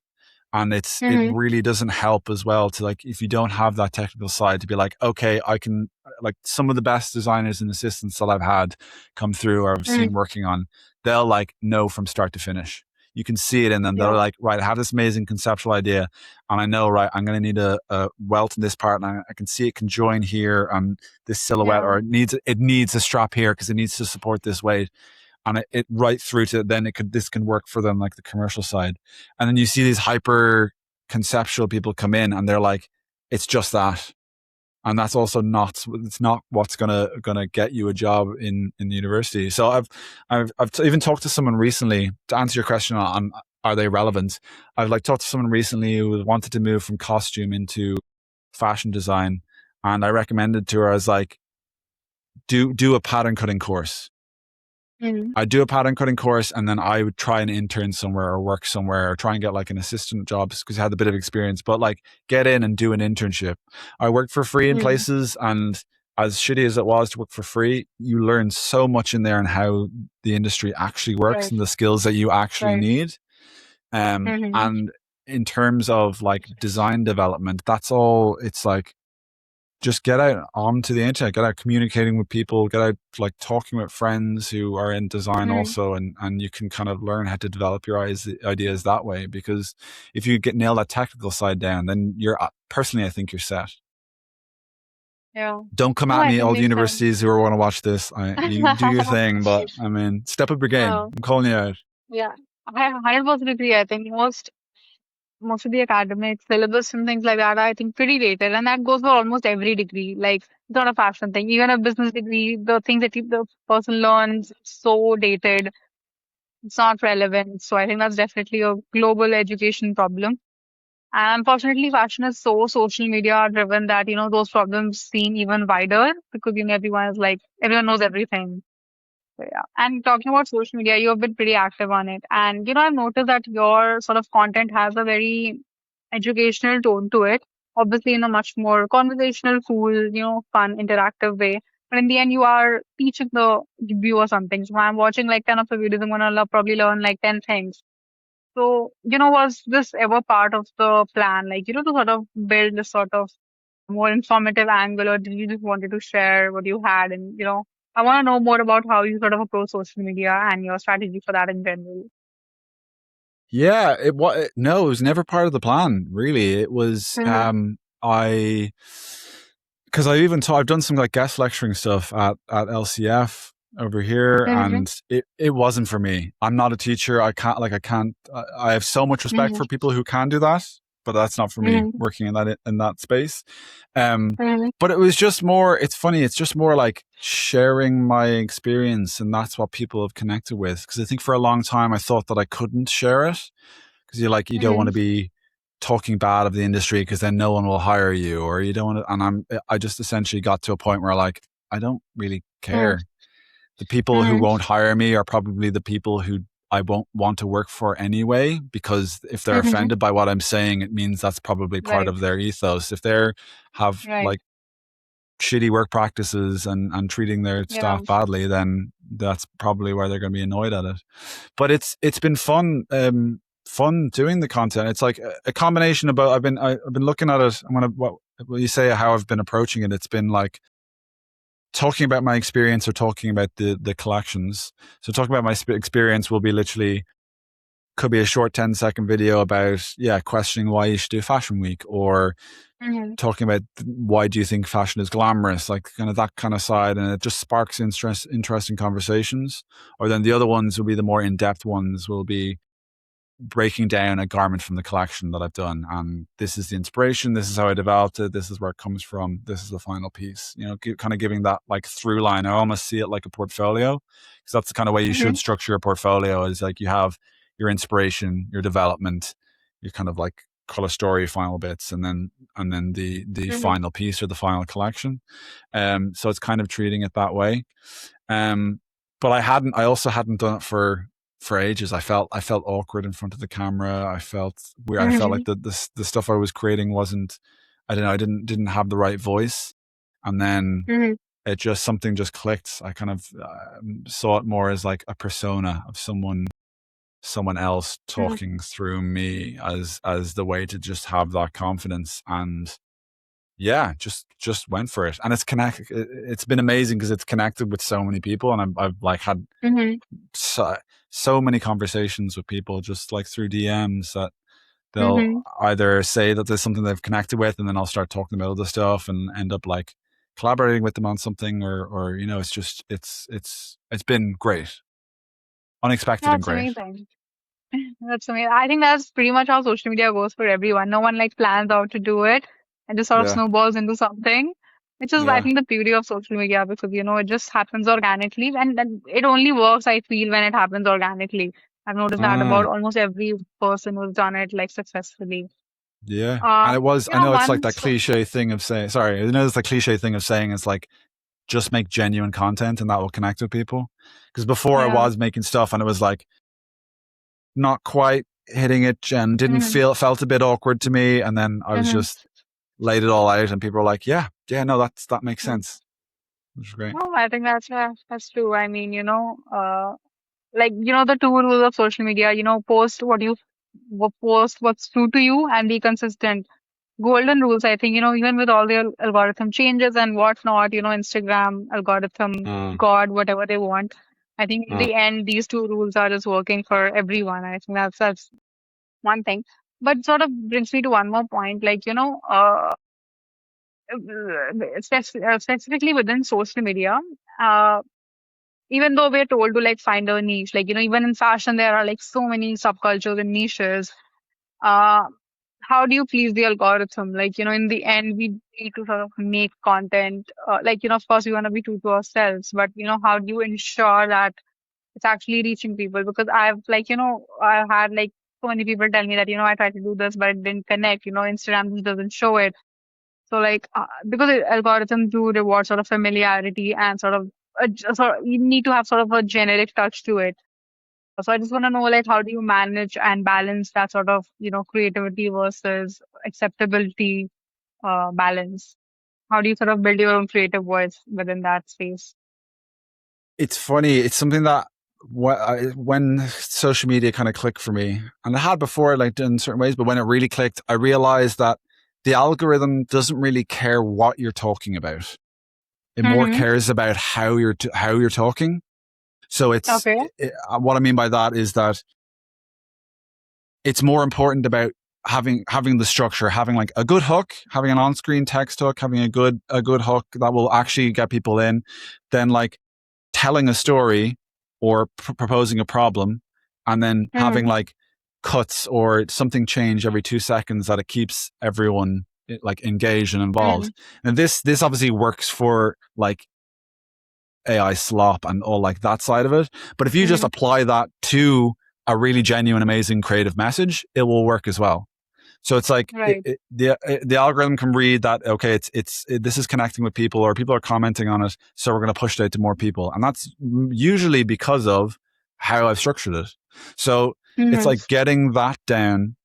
And it Hmm. really doesn't help as well to, like, if you don't have that technical side, to be like, okay, I can, like, some of the best designers and assistants that I've had come through, or I've Hmm. seen working on, they'll like know from start to finish. You can see it in them. They're Yeah. like, right, I have this amazing conceptual idea, and I know, right, I'm going to need a welt in this part, and I can see it can join here on this silhouette, Yeah. or it needs a strap here because it needs to support this weight, and it right through to then this can work for them, like the commercial side. And then you see these hyper conceptual people come in, and they're like, it's just that. And that's also not, it's not what's gonna get you a job in the university. So I've even talked to someone recently to answer your question on are they relevant. I've like talked to someone recently who wanted to move from costume into fashion design, and I recommended to her, I was like, do a pattern cutting course. Mm-hmm. I'd do a pattern cutting course, and then I would try and intern somewhere or work somewhere or try and get like an assistant job because I had a bit of experience, but like get in and do an internship. I worked for free in Mm-hmm. places, and as shitty as it was to work for free, you learn so much in there and how the industry actually works Right. and the skills that you actually Right. need. Mm-hmm. And in terms of like design development, that's all. It's like just get out onto the internet, get out communicating with people, get out like talking with friends who are in design Mm-hmm. also, and you can kind of learn how to develop your ideas that way. Because if you get nail that technical side down, then you're personally, I think you're set. Yeah. Don't come No, at I me, think all the makes sense. universities who want to watch this. You do your thing, but I mean, step up your game. No. I'm calling you out. Yeah. I 100% agree. I think most of the academic syllabus and things like that are, I think, pretty dated, and that goes for almost every degree. Like, it's not a fashion thing. Even a business degree, the things that the person learns so dated, it's not relevant. So I think that's definitely a global education problem. And unfortunately, fashion is so social media driven that, those problems seem even wider because, everyone is like, everyone knows everything. So, yeah. And talking about social media, you have been pretty active on it. And, I've noticed that your sort of content has a very educational tone to it. Obviously, in a much more conversational, cool, fun, interactive way. But in the end, you are teaching the viewer something. So when I'm watching like 10 of the videos, I'm going to probably learn like 10 things. So, was this ever part of the plan? Like, to sort of build this sort of more informative angle, or did you just wanted to share what you had? And, I want to know more about how you sort of approach social media and your strategy for that in general. Yeah, it was no, it was never part of the plan. Really, it was. Mm-hmm. I because I've done some like guest lecturing stuff at LCF over here, Mm-hmm. and it wasn't for me. I'm not a teacher. I have so much respect for people who can do that, but that's not for me. Mm-hmm. Working in that space, um, Mm-hmm. but it was just more. It's funny. It's just more like sharing my experience, and that's what people have connected with. Because I think for a long time I thought that I couldn't share it because you don't want to Mm-hmm. be talking bad of the industry because then no one will hire you, or you don't want to. And I just essentially got to a point where like I don't really care. The people who Mm-hmm. won't hire me are probably the people who I won't want to work for anyway, because if they're Mm-hmm. offended by what I'm saying, it means that's probably part Right. of their ethos. If they have Right. like shitty work practices and treating their Yeah. staff badly, then that's probably where they're going to be annoyed at it. But it's been fun doing the content. It's like a combination about I've been looking at it. I'm gonna what you say how I've been approaching it. It's been like talking about my experience or talking about the collections. So talking about my experience will be literally could be a short 10-second video about questioning why you should do fashion week, or Mm-hmm. talking about why do you think fashion is glamorous, like kind of that kind of side, and it just sparks interesting conversations. Or then the other ones will be the more in-depth ones, will be breaking down a garment from the collection that I've done, and this is the inspiration, this is how I developed it, this is where it comes from, this is the final piece. Kind of giving that like through line. I almost see it like a portfolio, because that's the kind of way you Mm-hmm. should structure a portfolio. Is like you have your inspiration, your development, your kind of like color story, final bits, and then the Mm-hmm. final piece or the final collection. So it's kind of treating it that way. Um, but I also hadn't done it for ages. I felt awkward in front of the camera. I felt weird. I felt Mm-hmm. like the stuff I was creating wasn't. I don't know. I didn't have the right voice, and then Mm-hmm. something just clicked. I kind of saw it more as like a persona of someone else Mm-hmm. talking through me as the way to just have that confidence. And yeah, just went for it, and it's connect. It's been amazing because it's connected with so many people, and I've like had Mm-hmm. so many conversations with people just like through DMs that they'll Mm-hmm. either say that there's something they've connected with, and then I'll start talking about other stuff and end up like collaborating with them on something, or you know, it's just it's been great, unexpected and That's great. amazing. That's amazing. I think that's pretty much how social media goes for everyone. No one like plans out to do it and just sort of Yeah, snowballs into something. Which is, I yeah. think, the beauty of social media because, it just happens organically and it only works, I feel, when it happens organically. I've noticed that about Ah, almost every person who's done it like successfully. yeah. And it was. I know it's like that Once, cliche thing of saying. Sorry, I know it's the cliche thing of saying it's like just make genuine content and that will connect with people. Because before I yeah. was making stuff and it was like not quite hitting it and didn't Mm-hmm. feel felt a bit awkward to me, and then I was Mm-hmm. just laid it all out and people were like, yeah, no, that makes sense, which is great. No, I think that's true. I mean, like the two rules of social media, post post what's true to you and be consistent. Golden rules, I think, even with all the algorithm changes and whatnot, Instagram algorithm, Uh, God, whatever they want. I think in uh. the end, these two rules are just working for everyone. I think that's one thing. But sort of brings me to one more point, like, specifically within social media, uh, even though we're told to like find a niche, like, even in fashion, there are like so many subcultures and niches. Uh, how do you please the algorithm? Like, in the end, we need to sort of make content. Like, of course, we want to be true to ourselves, but, how do you ensure that it's actually reaching people? Because I've like, I've had like so many people tell me that, I tried to do this, but it didn't connect. Instagram just doesn't show it. So like, because algorithms do reward sort of familiarity and sort of, you need to have sort of a generic touch to it. So I just want to know, like, how do you manage and balance that sort of, creativity versus acceptability balance? How do you sort of build your own creative voice within that space? It's funny. It's something that when social media kind of clicked for me, and I had before, like in certain ways, but when it really clicked, I realized that the algorithm doesn't really care what you're talking about. It more Mm-hmm. cares about how you're talking. So Okay. what I mean by that is that it's more important about having the structure, having like a good hook, having an on-screen text hook, having a good hook that will actually get people in, than like telling a story or proposing a problem and then having Mm-hmm. like cuts or something change every 2 seconds that it keeps everyone like engaged and Mm-hmm. involved. And this obviously works for like AI slop and all like that side of it. But if you just Mm-hmm. apply that to a really genuine, amazing, creative message, it will work as well. So it's like Right. the algorithm can read that, okay, this is connecting with people or people are commenting on it, so we're going to push it out to more people, and that's usually because of how I've structured it. So it's Mm-hmm. like getting that down,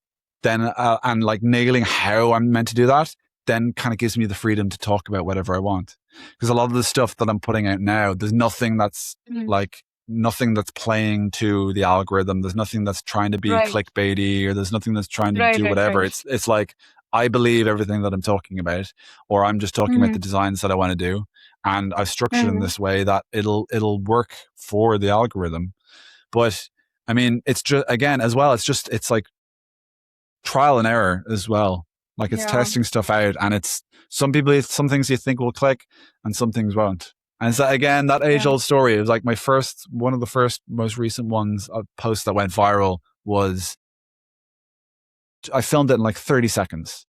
then and like nailing how I'm meant to do that, then kind of gives me the freedom to talk about whatever I want. Because a lot of the stuff that I'm putting out now, there's nothing that's Mm-hmm. like nothing that's playing to the algorithm. There's nothing that's trying to be Right. clickbaity, or there's nothing that's trying to Right. do Right. whatever. Right. It's like I believe everything that I'm talking about, or I'm just talking about Mm-hmm. the designs that I want to do, and I've structured in Mm-hmm. this way that it'll work for the algorithm. But I mean, it's just again as well. It's like trial and error as well. Like it's Yeah. testing stuff out, and it's some things you think will click, and some things won't. And it's that, again, that age Yeah. old story. It was like one of the first, most recent ones, a post that went viral was I filmed it in like 30 seconds.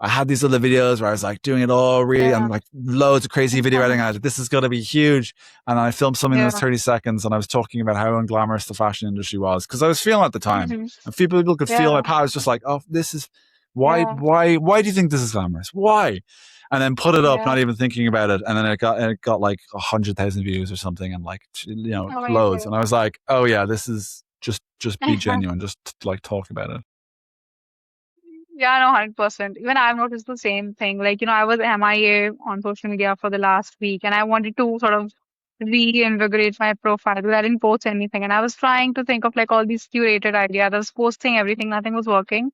I had these other videos where I was like doing it all really Yeah. and like loads of crazy video editing. I was like, this is going to be huge. And I filmed something that was Yeah. 30 seconds and I was talking about how unglamorous the fashion industry was because I was feeling at the time. Mm-hmm. And people could feel my Yeah. power. I was just like, oh, this is Yeah. why do you think this is glamorous? Why? And then put it up, Yeah. not even thinking about it. And then it got like 100,000 views or something and like, loads. And Amazing. I was like, oh yeah, this is just be genuine. Just like talk about it. Yeah, no, 100%. Even I've noticed the same thing. Like, I was MIA on social media for the last week and I wanted to sort of reinvigorate my profile because I didn't post anything. And I was trying to think of like all these curated ideas. I was posting everything, nothing was working.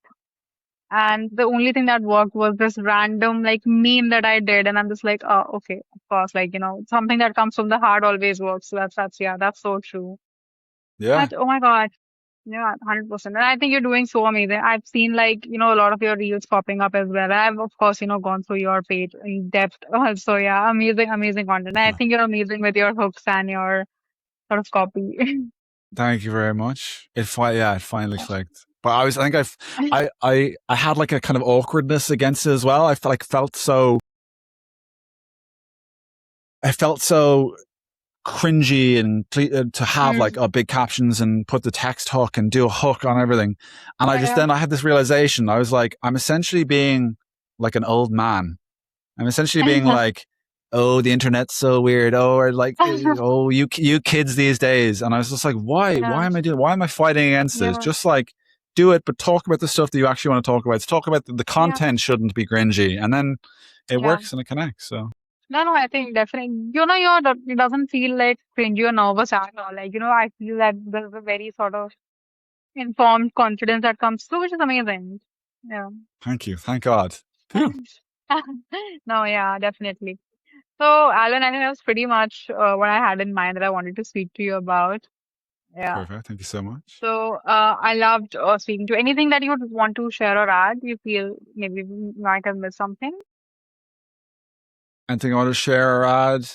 And the only thing that worked was this random like meme that I did, and I'm just like, oh, okay, of course, like something that comes from the heart always works. So that's yeah, that's so true. Yeah, But oh my God, yeah, 100%. And I think you're doing so amazing. I've seen like a lot of your reels popping up as well. I've of course gone through your page in depth also. Yeah, amazing, amazing content. I think you're amazing with your hooks and your sort of copy. thank you very much. It finally clicked. But I think I had like a kind of awkwardness against it as well. I felt so cringy and to have like Mm. big captions and put the text hook and do a hook on everything. And I Oh just yeah. then I had this realization. I was like, I'm essentially being like an old man. I'm essentially being like, oh, the internet's so weird. Oh, or like, oh, you kids these days. And I was just like, why? Yeah, Why am I fighting against this? yeah, Just like do it, but talk about the stuff that you actually want to talk about. Let's talk about the yeah, content shouldn't be cringy, and then it yeah. works and it connects. So No, no, I think definitely, it doesn't feel like cringy or nervous at all. Like, I feel that there's a very sort of informed confidence that comes through, which is amazing. Yeah. thank you, thank God. Phew. No, yeah, definitely. So, Alan, I think that was pretty much what I had in mind that I wanted to speak to you about. Yeah. Perfect. Thank you so much. So, I loved speaking to you. Anything that you would want to share or add? You feel maybe we might have missed something? Anything I want to share or add?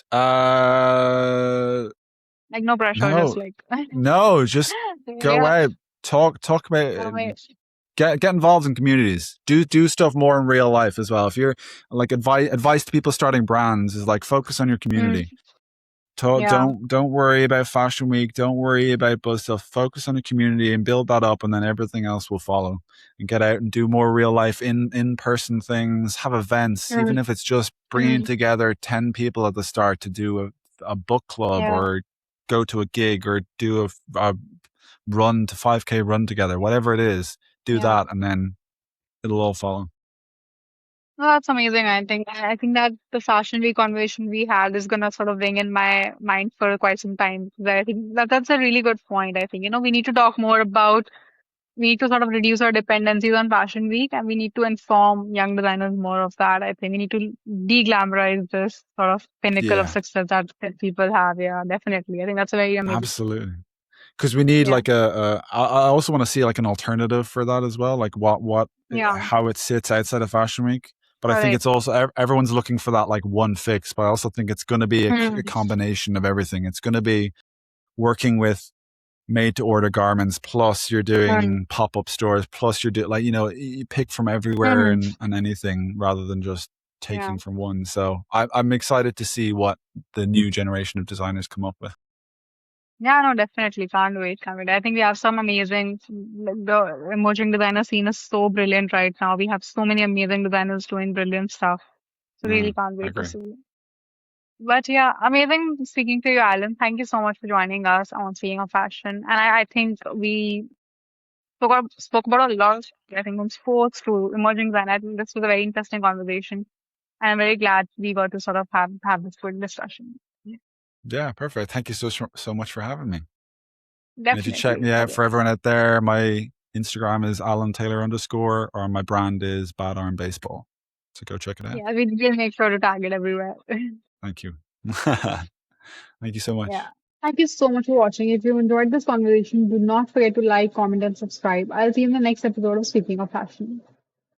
Like, no pressure, just No, like, no. Just go yeah, out, talk about, amazing. get involved in communities. Do stuff more in real life as well. If you're like advice to people starting brands is like focus on your Mm, community. yeah, Don't worry about fashion week. Don't worry about buzz stuff. Focus on the community and build that up, and then everything else will follow. And get out and do more real life in person things. Have events, even mm, if it's just bringing mm, together 10 people at the start to do a book club yeah, or go to a gig or do a run to 5K run together. Whatever it is, do yeah. that, and then it'll all follow. No, that's amazing. I think that the Fashion Week conversation we had is gonna sort of ring in my mind for quite some time. Because I think that that's a really good point. I think we need to talk more about we need to sort of reduce our dependencies on Fashion Week, and we need to inform young designers more of that. I think we need to de-glamorize this sort of pinnacle of Yeah, success that people have. Yeah, definitely. I think that's a very amazing. absolutely. Because we need Yeah, like I also want to see like an alternative for that as well, like yeah, how it sits outside of Fashion Week. But I think correct. it's also everyone's looking for that like one fix. But I also think it's going to be a Mm, combination of everything. It's going to be working with made to order garments, plus you're mm, doing pop up stores, plus you're doing like you pick from everywhere mm, and anything rather than just yeah. taking from one. So I'm excited to see what the new generation of designers come up with. Yeah, no, definitely. Can't wait. Can't wait. I think we have some amazing, like, the emerging designer scene is so brilliant right now. We have so many amazing designers doing brilliant stuff. So really can't I wait to agree. see. But yeah, amazing speaking to you, Alan. Thank you so much for joining us on Seeing of Fashion. And I think we spoke about a lot of, I think, from sports to emerging design. I think this was a very interesting conversation. And I'm very glad we got to sort of have this good discussion. Yeah, Yeah, perfect. Thank you so much for having me. And if you check definitely. me But out, yeah, for everyone out there, my Instagram is Alan Taylor _ or my brand is Bad Arm Baseball. So go check it out. yeah, we'll make sure to tag it everywhere. Thank you. Thank you so Yeah. much. Thank you so much for watching. If you enjoyed this conversation, do not forget to like, comment, and subscribe. I'll see you in the next episode of Speaking of Fashion.